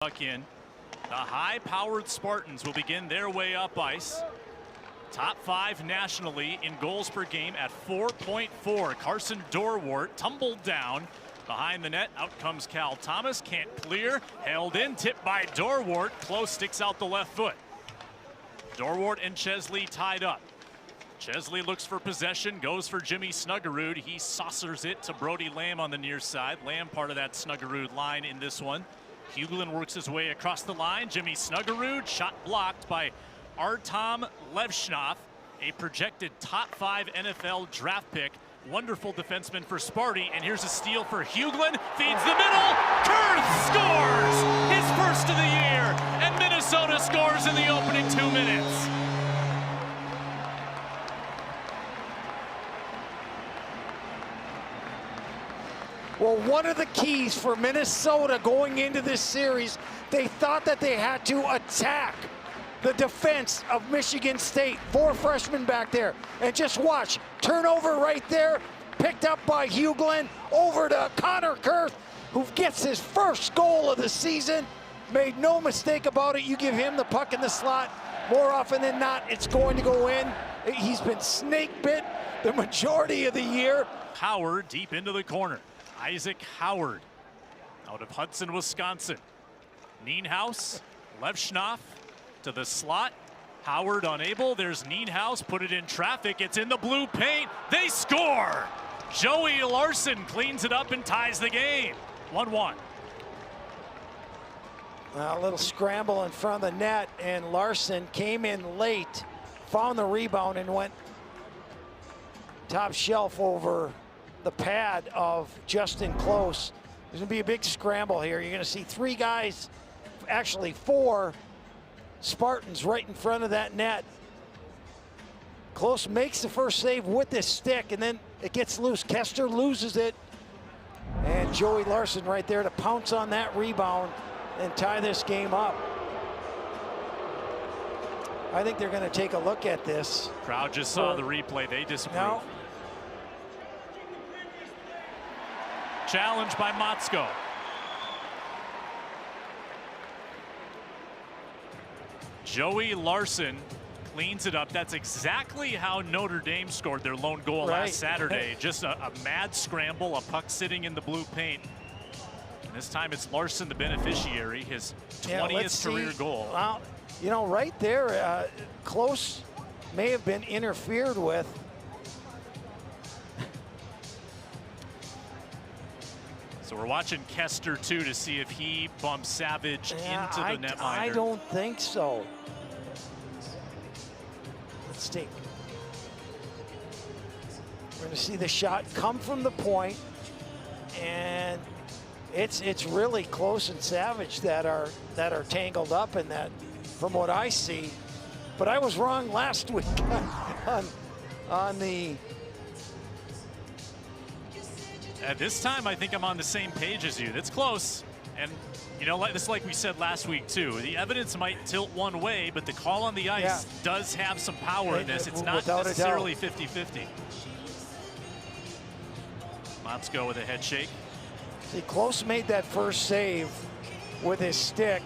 Puck in. The high-powered Spartans will begin their way up ice. Top 5 nationally in goals per game at 4.4. Carson Dorwart tumbled down behind the net. Out comes Cal Thomas. Can't clear. Held in. Tipped by Dorwart. Close. Sticks out the left foot. Dorwart and Chesley tied up. Chesley looks for possession. Goes for Jimmy Snuggerud. He saucers it to Brody Lamb on the near side. Lamb part of that Snuggerud line in this one. Hughlin works his way across the line. Jimmy Snuggerud, shot blocked by Artem Levshnoff, a projected top 5 NFL draft pick. Wonderful defenseman for Sparty, and here's a steal for Hughlin. Feeds the middle. Kurth scores his first of the year, and Minnesota scores in the opening 2 minutes. Well, one of the keys for Minnesota going into this series, they thought that they had to attack the defense of Michigan State. 4 freshmen back there. And just watch, turnover right there, picked up by Hughlin, over to Connor Kurth, who gets his first goal of the season. Made no mistake about it. You give him the puck in the slot, more often than not, it's going to go in. He's been snake bit the majority of the year. Howard deep into the corner. Isaac Howard out of Hudson, Wisconsin. Nienhaus, Levshnoff to the slot. Howard unable. There's Nienhaus. Put it in traffic. It's in the blue paint. They score! Joey Larson cleans it up and ties the game. 1-1. A little scramble in front of the net, and Larson came in late, found the rebound, and went top shelf over the pad of Justin Close. There's gonna be a big scramble here. You're gonna see 3 guys, actually 4 Spartans right in front of that net. Close makes the first save with this stick, and then it gets loose. Kester loses it, and Joey Larson right there to pounce on that rebound and tie this game up. I think they're gonna take a look at this. Crowd just saw the replay. They disapprove. No. Challenge by Motzko. Joey Larson cleans it up. That's exactly how Notre Dame scored their lone goal last Saturday. Just a mad scramble, a puck sitting in the blue paint. And this time it's Larson the beneficiary, his 20th career goal. Well, you know, right there, Close may have been interfered with. So we're watching Kester too to see if he bumps Savage into the netminder. I don't think so. Let's take. We're going to see the shot come from the point, and it's really Close and Savage that are tangled up in that, from what I see. But I was wrong last week on the. At this time, I think I'm on the same page as you. That's close. And, you know, like we said last week, too. The evidence might tilt one way, but the call on the ice does have some power in this. It's not necessarily 50-50. Motzko with a head shake. See, Close made that first save with his stick.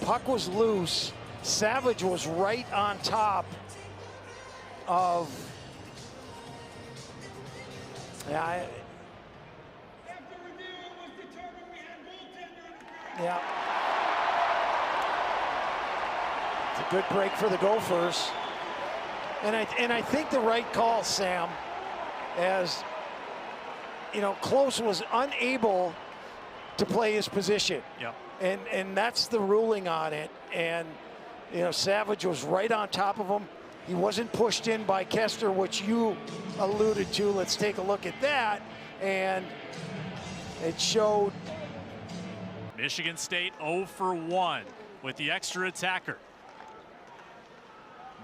Puck was loose. Savage was right on top of... Yeah, it's a good break for the Gophers. And I think the right call, Sam, as you know, Close was unable to play his position. Yeah. And that's the ruling on it. And you know, Savage was right on top of him. He wasn't pushed in by Kester, which you alluded to. Let's take a look at that. And it showed Michigan State 0 for 1 with the extra attacker.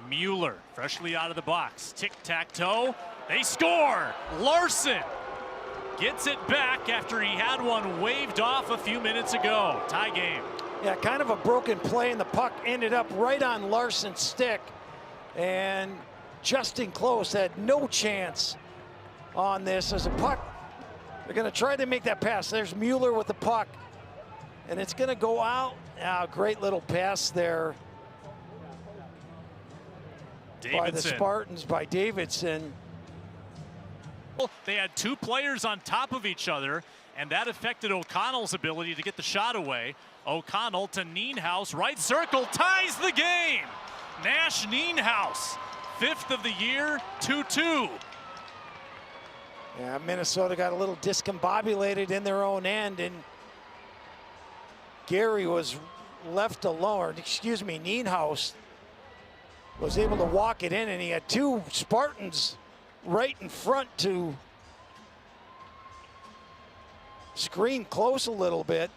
Mueller, freshly out of the box. Tic-tac-toe. They score! Larson gets it back after he had one waved off a few minutes ago. Tie game. Yeah, kind of a broken play, and the puck ended up right on Larson's stick. And Justin Close had no chance on this as a puck. They're going to try to make that pass. There's Mueller with the puck. and it's going to go out. Great little pass there by the Spartans, by Davidson. They had two players on top of each other, and that affected O'Connell's ability to get the shot away. O'Connell to Nienhaus, right circle, ties the game. Nash Nienhaus, 5th of the year, 2-2. Yeah, Minnesota got a little discombobulated in their own end, and Gary was left alone, or excuse me, Nienhaus was able to walk it in, and he had two Spartans right in front to screen close a little bit.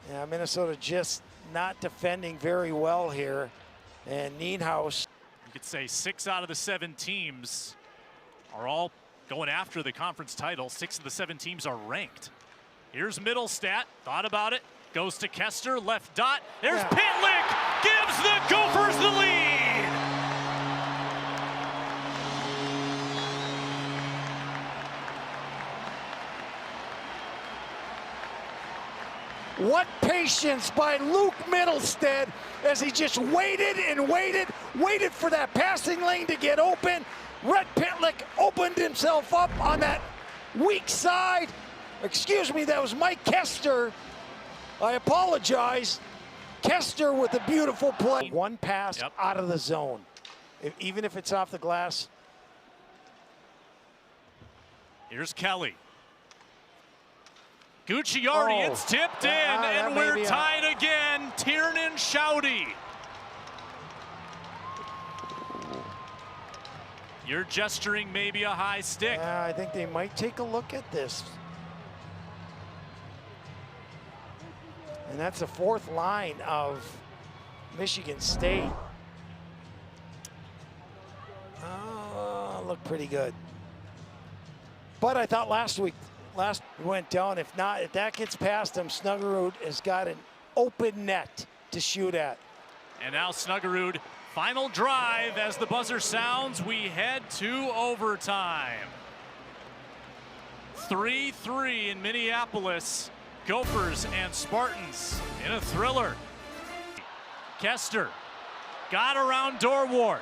Yeah, Minnesota just not defending very well here. And Nienhaus. You could say 6 out of the 7 teams are all going after the conference title. 6 of the 7 teams are ranked. Here's Middlestat, thought about it, goes to Kester, left dot. There's Pitlick, gives the Gophers the lead. What patience by Luke Middlestat as he just waited and waited for that passing lane to get open. Rhett Pitlick opened himself up on that weak side. Excuse me, that was Mike Kester. I apologize. Kester with a beautiful play. One pass out of the zone. Even if it's off the glass. Here's Kelly. Gucciardi, it's tipped in, and we're tied again. Tiernan Schaudy. You're gesturing maybe a high stick. I think they might take a look at this. And that's the 4th line of Michigan State. Looked pretty good. But I thought last went down. If that gets past him, Snuggerud has got an open net to shoot at. And now Snuggerud, final drive as the buzzer sounds. We head to overtime. 3-3 in Minneapolis. Gophers and Spartans in a thriller. Kester got around Dorwart.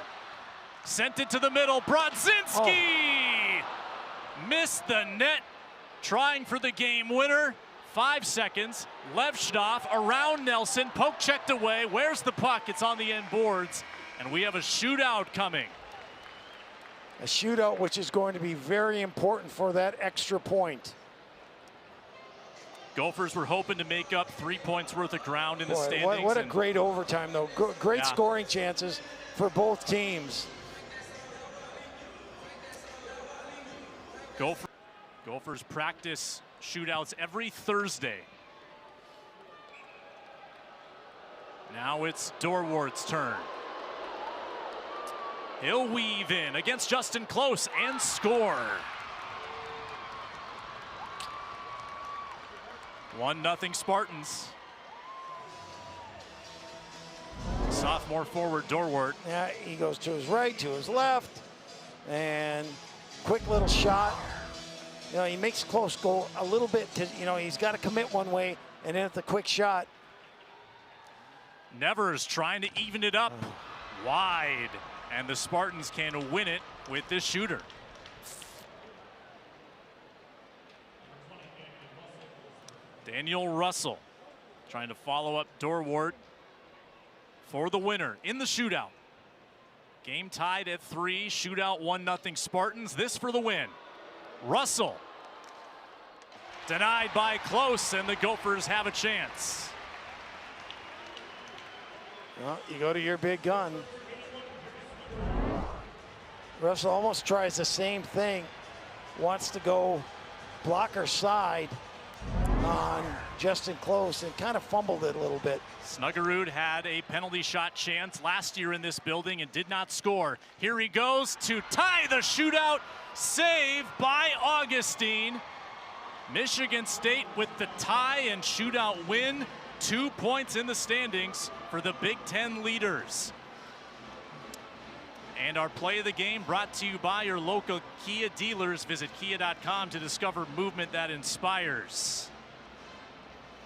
Sent it to the middle. Brodzinski missed the net. Trying for the game winner. 5 seconds. Levshdorf around Nelson. Poke checked away. Where's the puck? It's on the end boards. And we have a shootout coming. A shootout which is going to be very important for that extra point. Gophers were hoping to make up 3 points worth of ground in the standings. What a great overtime, though. Great scoring chances for both teams. Gophers practice shootouts every Thursday. Now it's Dorwart's turn. He'll weave in against Justin Close and score. 1-0 Spartans. Sophomore forward Dorwart. Yeah, he goes to his right, to his left, and quick little shot. You know, he makes Close go a little bit, he's got to commit one way, and then it's a quick shot. Nevers trying to even it up wide, and the Spartans can win it with this shooter. Daniel Russell trying to follow up Dorwart for the winner in the shootout. Game tied at 3, shootout 1-0 Spartans. This for the win. Russell denied by Close, and the Gophers have a chance. Well, you go to your big gun. Russell almost tries the same thing. Wants to go blocker side on Justin Close and kind of fumbled it a little bit. Snuggerud had a penalty shot chance last year in this building and did not score. Here he goes to tie the shootout. Save by Augustine. Michigan State with the tie and shootout win. 2 points in the standings for the Big Ten leaders. And our play of the game brought to you by your local Kia dealers. Visit kia.com to discover movement that inspires.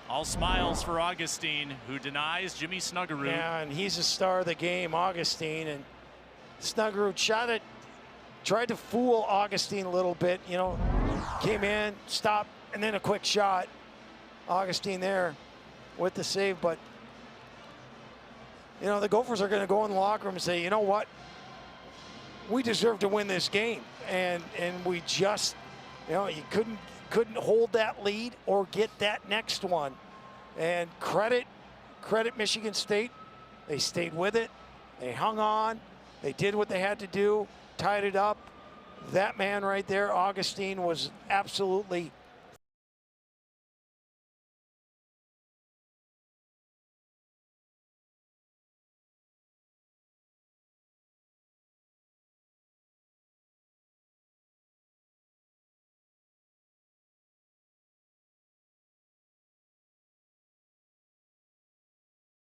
All smiles for Augustine, who denies Jimmy Snuggerud. Yeah, and he's the star of the game, Augustine. And Snuggerud shot it, tried to fool Augustine a little bit, you know, came in, stopped, and then a quick shot. Augustine there with the save, but you know, the Gophers are going to go in the locker room and say, you know what, we deserve to win this game, and we just, you know, you couldn't hold that lead or get that next one. And credit Michigan State, they stayed with it, they hung on, they did what they had to do, tied it up. That man right there, Augustine, was absolutely